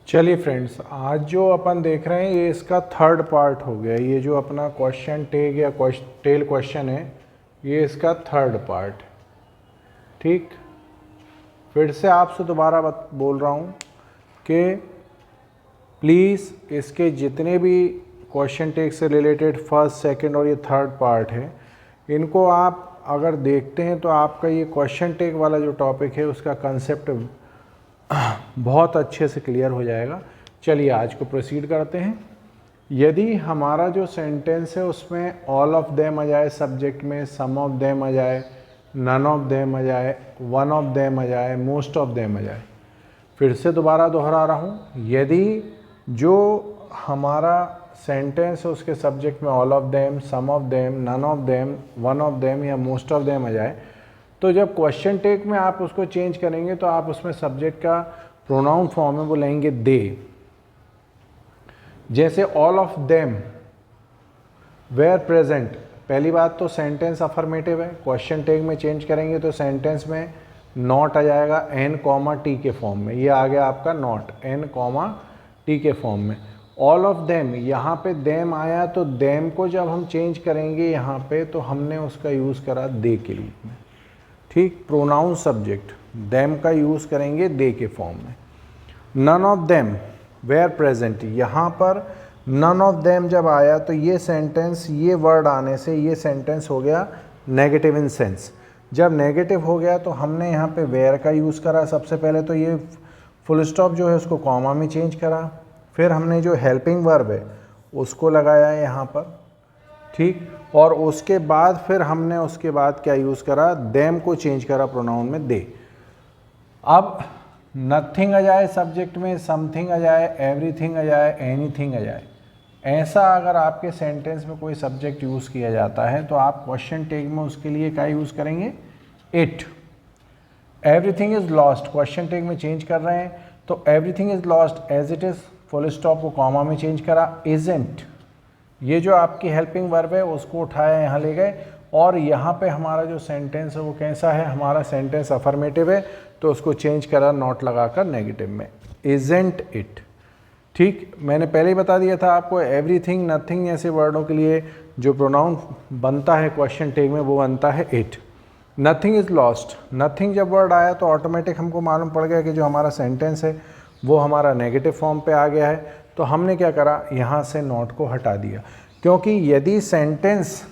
चलिए फ्रेंड्स, आज जो अपन देख रहे हैं ये इसका थर्ड पार्ट हो गया। ये जो अपना क्वेश्चन टैग या टेल क्वेश्चन है, ये इसका थर्ड पार्ट। ठीक, फिर से आपसे दोबारा बोल रहा हूँ कि प्लीज़ इसके जितने भी क्वेश्चन टैग से रिलेटेड फर्स्ट, सेकंड और ये थर्ड पार्ट है, इनको आप अगर देखते हैं तो आपका ये क्वेश्चन टैग वाला जो टॉपिक है उसका कंसेप्ट बहुत अच्छे से क्लियर हो जाएगा। चलिए आज को प्रोसीड करते हैं। यदि हमारा जो सेंटेंस है उसमें ऑल ऑफ देम आ जाए सब्जेक्ट में, सम ऑफ देम आ जाए, नन ऑफ देम आ जाए, वन ऑफ देम आ जाए, मोस्ट ऑफ देम आ जाए। फिर से दोबारा दोहरा रहा हूँ, यदि जो हमारा सेंटेंस है उसके सब्जेक्ट में all of them, some of them, none of them, one of them या मोस्ट ऑफ देम आ जाए, तो जब क्वेश्चन टेक में आप उसको चेंज करेंगे तो आप उसमें सब्जेक्ट का प्रोनाउन फॉर्म है वो लेंगे दे। जैसे all of them were present, पहली बात तो सेंटेंस अफर्मेटिव है, क्वेश्चन टेक में चेंज करेंगे तो सेंटेंस में नॉट आ जाएगा एन कॉमा टी के फॉर्म में। ये आ गया आपका नॉट एन कॉमा टी के फॉर्म में। ऑल ऑफ देम, यहाँ पे देम आया तो देम को जब हम चेंज करेंगे यहाँ पे तो हमने उसका यूज़ करा दे के रूप में। ठीक, प्रोनाउन सब्जेक्ट देम का यूज़ करेंगे दे के फॉर्म में। None of them were present, यहाँ पर नन ऑफ देम जब आया तो ये सेंटेंस, ये वर्ड आने से ये सेंटेंस हो गया नेगेटिव इन सेंस। जब नेगेटिव हो गया तो हमने यहाँ पे वेयर का यूज़ करा। सबसे पहले तो ये फुल स्टॉप जो है उसको कॉमा में चेंज करा, फिर हमने जो हेल्पिंग वर्ब है उसको लगाया यहाँ पर। ठीक, और उसके बाद फिर हमने उसके बाद क्या यूज़ करा, देम को चेंज करा प्रोनाउन में दे। अब नथिंग आ जाए सब्जेक्ट में, समथिंग आ जाए, एवरीथिंग आ जाए, एनीथिंग आ जाए, ऐसा अगर आपके सेंटेंस में कोई सब्जेक्ट यूज़ किया जाता है तो आप क्वेश्चन टेक में उसके लिए क्या यूज़ करेंगे, it. Everything is lost, question tag में चेंज कर रहे हैं तो everything is lost as it is, full stop को कॉमा में चेंज करा। इज़न्ट, ये जो आपकी हेल्पिंग वर्ब है उसको उठाया यहाँ ले गए, और यहाँ पे हमारा जो सेंटेंस है वो कैसा है, हमारा सेंटेंस अफर्मेटिव है तो उसको चेंज करा नॉट लगाकर नेगेटिव में, इज़न्ट इट। ठीक, मैंने पहले ही बता दिया था आपको, एवरीथिंग, नथिंग जैसे वर्डों के लिए जो प्रोनाउन बनता है क्वेश्चन टेक में वो बनता है it. Nothing is lost, nothing जब वर्ड आया तो ऑटोमेटिक हमको मालूम पड़ गया कि जो हमारा सेंटेंस है वो हमारा नेगेटिव फॉर्म पे आ गया है, तो हमने क्या करा, यहाँ से नॉट को हटा दिया। क्योंकि यदि सेंटेंस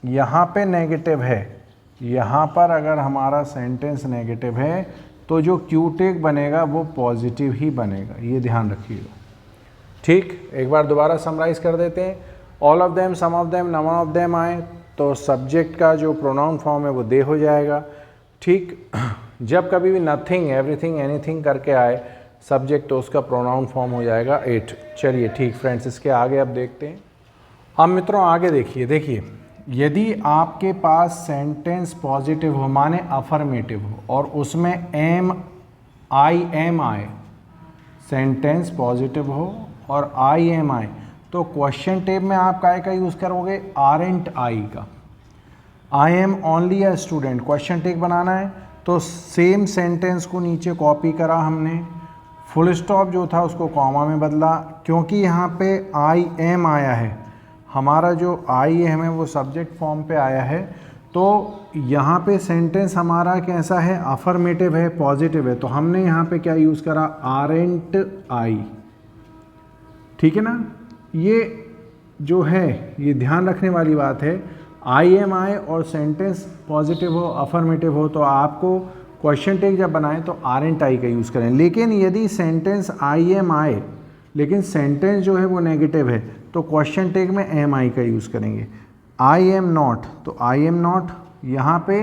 यहाँ पे नेगेटिव है, यहाँ पर अगर हमारा सेंटेंस नेगेटिव है तो जो क्यू टेक बनेगा वो पॉजिटिव ही बनेगा, ये ध्यान रखिएगा। ठीक, एक बार दोबारा समराइज कर देते हैं। All of them, some of them, none of them आए तो सब्जेक्ट का जो प्रोनाउन फॉर्म है वो दे हो जाएगा। ठीक, जब कभी भी नथिंग, एवरीथिंग, एनीथिंग करके आए सब्जेक्ट तो उसका प्रोनाउन फॉर्म हो जाएगा इट। चलिए ठीक फ्रेंड्स, इसके आगे अब देखते हैं। अब मित्रों आगे देखिए, यदि आपके पास सेंटेंस पॉजिटिव हो माने अफर्मेटिव हो और उसमें एम आए, सेंटेंस पॉजिटिव हो और आई एम आए, तो क्वेश्चन टेब में आप काय का यूज़ करोगे, आरंट आई का। I am only a student, question टेक बनाना है तो सेम सेंटेंस को नीचे कॉपी करा हमने, फुल स्टॉप जो था उसको कॉमा में बदला, क्योंकि यहाँ पे आई एम आया है, हमारा जो आई एम है वो सब्जेक्ट फॉर्म पे आया है, तो यहाँ पे सेंटेंस हमारा कैसा है, अफर्मेटिव है, पॉजिटिव है, तो हमने यहाँ पे क्या यूज़ करा, आरंट आई। ठीक है ना, ये जो है ये ध्यान रखने वाली बात है। आई एम आए और सेंटेंस पॉजिटिव हो, अफर्मेटिव हो, तो आपको क्वेश्चन टेक जब बनाएं तो आरंट आई का यूज़ करें। लेकिन यदि सेंटेंस आई एम आए लेकिन सेंटेंस जो है वो नेगेटिव है तो क्वेश्चन टेक में एम आई का यूज़ करेंगे। आई एम नॉट, तो आई एम नॉट, यहाँ पे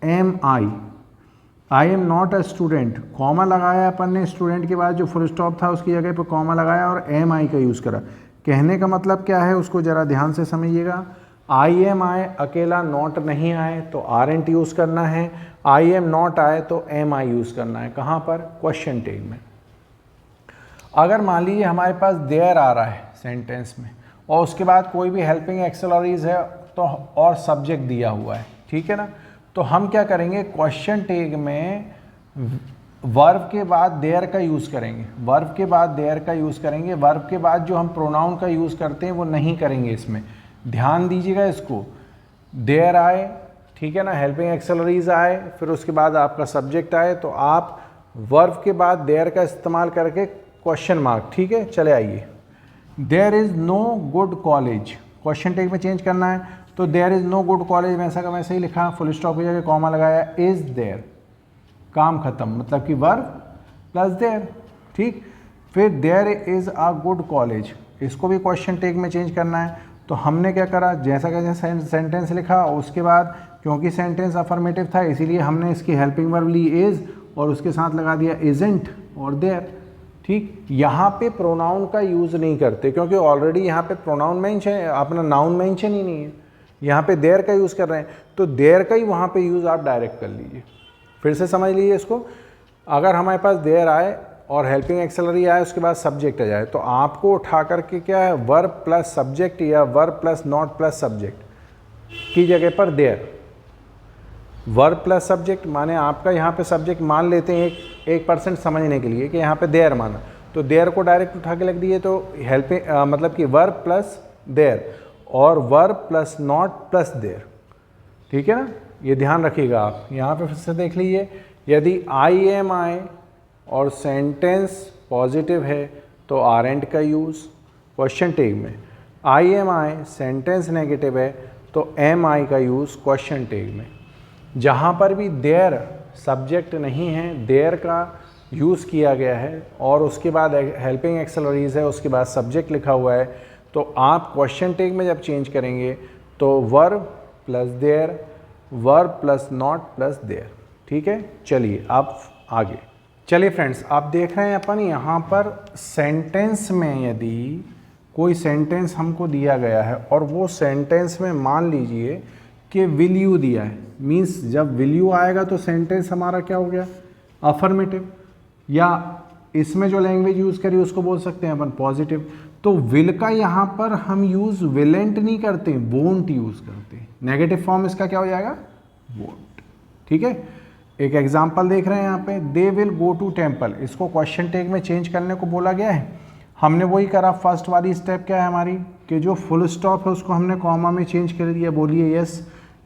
am I am not a student, comma लगाया अपन ने, स्टूडेंट के बाद जो फुल स्टॉप था उसकी जगह पे कॉमा लगाया और एम आई का यूज़ करा। कहने का मतलब क्या है उसको ज़रा ध्यान से समझिएगा। आई एम आए अकेला, नॉट नहीं आए तो आरंट यूज़ करना है, आई एम नॉट आए तो एम आई यूज़ करना है। कहाँ पर, क्वेश्चन टेक में। अगर मान लीजिए हमारे पास देयर आ रहा है सेंटेंस में और उसके बाद कोई भी हेल्पिंग एक्सेलरीज है तो और सब्जेक्ट दिया हुआ है, ठीक है ना, तो हम क्या करेंगे, क्वेश्चन टैग में वर्ब के बाद देयर का यूज़ करेंगे, वर्ब के बाद देयर का यूज़ करेंगे, वर्ब के बाद जो हम प्रोनाउन का यूज़ करते हैं वो नहीं करेंगे इसमें, ध्यान दीजिएगा इसको। देयर आए, ठीक है ना, हेल्पिंग एक्सेलरीज आए, फिर उसके बाद आपका सब्जेक्ट आए, तो आप वर्ब के बाद देयर का इस्तेमाल करके क्वेश्चन मार्क, ठीक है। चले आइए, there is no good college, question tag में चेंज करना है, तो there is no good college वैसा का वैसा ही लिखा, फुल स्टॉप की जगह कॉमा लगाया, इज़ देयर, काम खत्म, मतलब कि वर्ब प्लस देयर, ठीक। फिर there is a good college, इसको भी क्वेश्चन टेक में चेंज करना है, तो हमने क्या करा, जैसा का जैसा सेंटेंस लिखा, उसके बाद क्योंकि सेंटेंस अफर्मेटिव था इसीलिए हमने इसकी हेल्पिंग वर्ब ली इज़ और उसके साथ लगा दिया इज़ेंट और देयर, ठीक। यहाँ पे प्रोनाउन का यूज़ नहीं करते क्योंकि ऑलरेडी यहाँ पे प्रोनाउन मेंशन, अपना नाउन मेंशन ही नहीं है, यहाँ पे देयर का यूज़ कर रहे हैं, तो देयर का ही वहाँ पे यूज़ आप डायरेक्ट कर लीजिए। फिर से समझ लीजिए इसको, अगर हमारे पास देयर आए और हेल्पिंग एक्सेलरी आए उसके बाद सब्जेक्ट आ जाए, तो आपको उठा करके क्या है, वर्ब प्लस सब्जेक्ट या verb plus not plus subject की जगह पर देयर, वर्ब प्लस सब्जेक्ट माने आपका यहाँ पे सब्जेक्ट मान लेते हैं 1% समझने के लिए कि यहाँ पे देयर माना, तो देयर को डायरेक्ट उठा के लग दिए, तो हेल्पिंग मतलब कि वर्ब प्लस देयर और verb plus not plus there, ठीक है ना, ये ध्यान रखिएगा आप। यहाँ पे फिर से देख लीजिए, यदि आई एम आए और सेंटेंस पॉजिटिव है तो आर एंड का यूज़ क्वेश्चन टेक में, आई एम आए सेंटेंस नेगेटिव है तो एम आई का यूज़ क्वेश्चन टेक में। जहाँ पर भी देयर सब्जेक्ट नहीं है, देयर का यूज़ किया गया है और उसके बाद हेल्पिंग एक्सेलरीज है, उसके बाद सब्जेक्ट लिखा हुआ है, तो आप क्वेश्चन टेक में जब चेंज करेंगे तो verb plus there, verb plus not plus there, ठीक है। चलिए आप आगे चलिए फ्रेंड्स, आप देख रहे हैं अपन यहाँ पर सेंटेंस में यदि कोई सेंटेंस हमको दिया गया है और वो सेंटेंस में मान लीजिए कि विल यू दिया है, मीन्स जब विल यू आएगा तो सेंटेंस हमारा क्या हो गया, अफर्मेटिव, या इसमें जो लैंग्वेज यूज़ करी उसको बोल सकते हैं अपन पॉजिटिव। तो विल का यहाँ पर हम यूज़ विलेंट नहीं करते, वोंट यूज़ करते हैं, नेगेटिव फॉर्म इसका क्या हो जाएगा, वोंट, ठीक है। एक एग्जाम्पल देख रहे हैं यहाँ पे, they will go to temple, इसको क्वेश्चन टेक में चेंज करने को बोला गया है, हमने वही करा। फर्स्ट वाली स्टेप क्या है हमारी, कि जो फुल स्टॉप है उसको हमने कॉमा में चेंज कर दिया, बोलिए यस।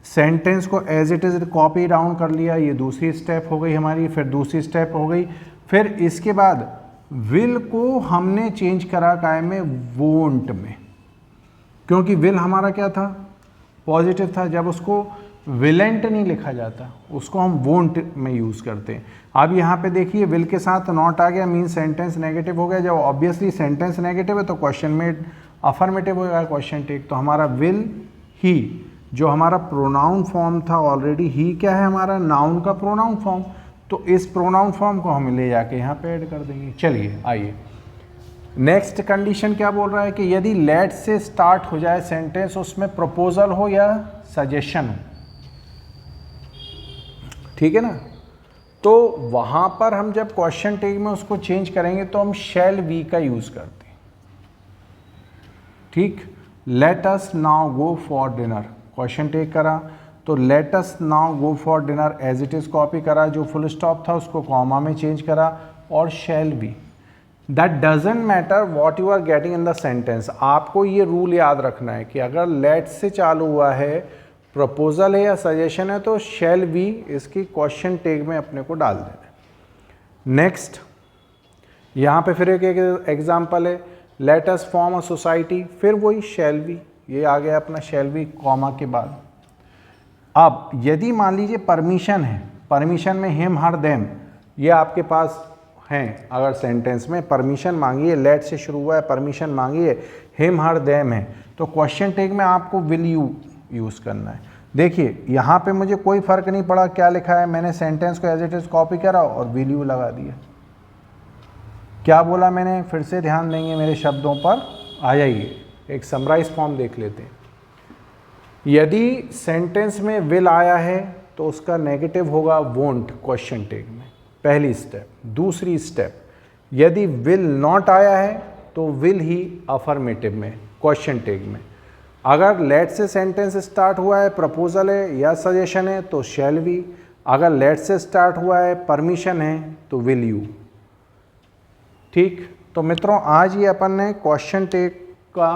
सेंटेंस को as it is copy down कर लिया, ये दूसरी स्टेप हो गई हमारी। फिर दूसरी स्टेप हो गई, फिर इसके बाद विल को हमने चेंज करा काय में, वोंट में, क्योंकि विल हमारा क्या था, पॉजिटिव था, जब उसको विलेंट नहीं लिखा जाता उसको हम वोंट में यूज़ करते हैं। अब यहाँ पे देखिए विल के साथ नॉट आ गया, मीन सेंटेंस नेगेटिव हो गया। जब ऑब्वियसली सेंटेंस नेगेटिव है तो क्वेश्चन में अफर्मेटिव होगा क्वेश्चन टेक, तो हमारा विल ही, जो हमारा प्रोनाउन फॉर्म था ऑलरेडी, ही क्या है हमारा, नाउन का प्रोनाउन फॉर्म, तो इस प्रोनाउन फॉर्म को हम ले जाके यहाँ पे ऐड कर देंगे। चलिए आइए, नेक्स्ट कंडीशन क्या बोल रहा है कि यदि लेट से स्टार्ट हो जाए सेंटेंस, उसमें प्रपोजल हो या सजेशन हो, ठीक है ना, तो वहाँ पर हम जब क्वेश्चन टेक में उसको चेंज करेंगे तो हम शैल वी का यूज़ करते हैं, ठीक। Let us now go for dinner, question take करा तो let us now go for dinner as it is copy करा, जो फुल स्टॉप था उसको कॉमा में चेंज करा और shall be. That doesn't matter what you are getting in the sentence, आपको ये रूल याद रखना है कि अगर लेट से चालू हुआ है, प्रपोजल है या सजेशन है, तो शैल बी इसकी क्वेश्चन टेक में अपने को डाल देना। नेक्स्ट यहाँ पे फिर एक एग्जाम्पल है, let us form a society, फिर वही शैल बी, ये आ गया अपना शैल बी कॉमा के बाद। अब यदि मान लीजिए परमिशन है, परमिशन में हिम हर देम, ये आपके पास हैं, अगर सेंटेंस में परमिशन मांगी है, लेट से शुरू हुआ है, परमिशन मांगी है, हिम हर देम है, तो क्वेश्चन टेक में आपको विल यू यूज़ करना है। देखिए यहाँ पे मुझे कोई फ़र्क नहीं पड़ा क्या लिखा है, मैंने सेंटेंस को एज इट इज़ कॉपी करा और विल यू लगा दिया। क्या बोला मैंने, फिर से ध्यान देंगे मेरे शब्दों पर, आ जाइए एक समराइज फॉर्म देख लेते हैं। यदि सेंटेंस में विल आया है तो उसका नेगेटिव होगा वोंट क्वेश्चन टेक में, पहली स्टेप। दूसरी स्टेप, यदि विल नॉट आया है तो विल ही अफर्मेटिव में क्वेश्चन टेक में। अगर लेट से सेंटेंस स्टार्ट हुआ है, प्रपोजल है या सजेशन है तो शैल बी। अगर लेट से स्टार्ट हुआ है, परमिशन है, तो विल यू। ठीक, तो मित्रों आज ये अपन ने क्वेश्चन टेक का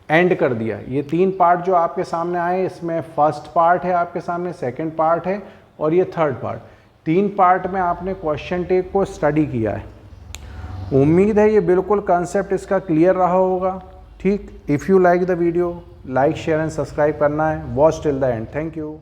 एंड कर दिया। ये 3 पार्ट जो आपके सामने आए, इसमें फर्स्ट पार्ट है आपके सामने, सेकंड पार्ट है और ये थर्ड पार्ट। 3 पार्ट में आपने क्वेश्चन टेक को स्टडी किया है। उम्मीद है ये बिल्कुल कंसेप्ट इसका क्लियर रहा होगा। ठीक, if you like the video, like share and subscribe करना है। Watch till the end. Thank you.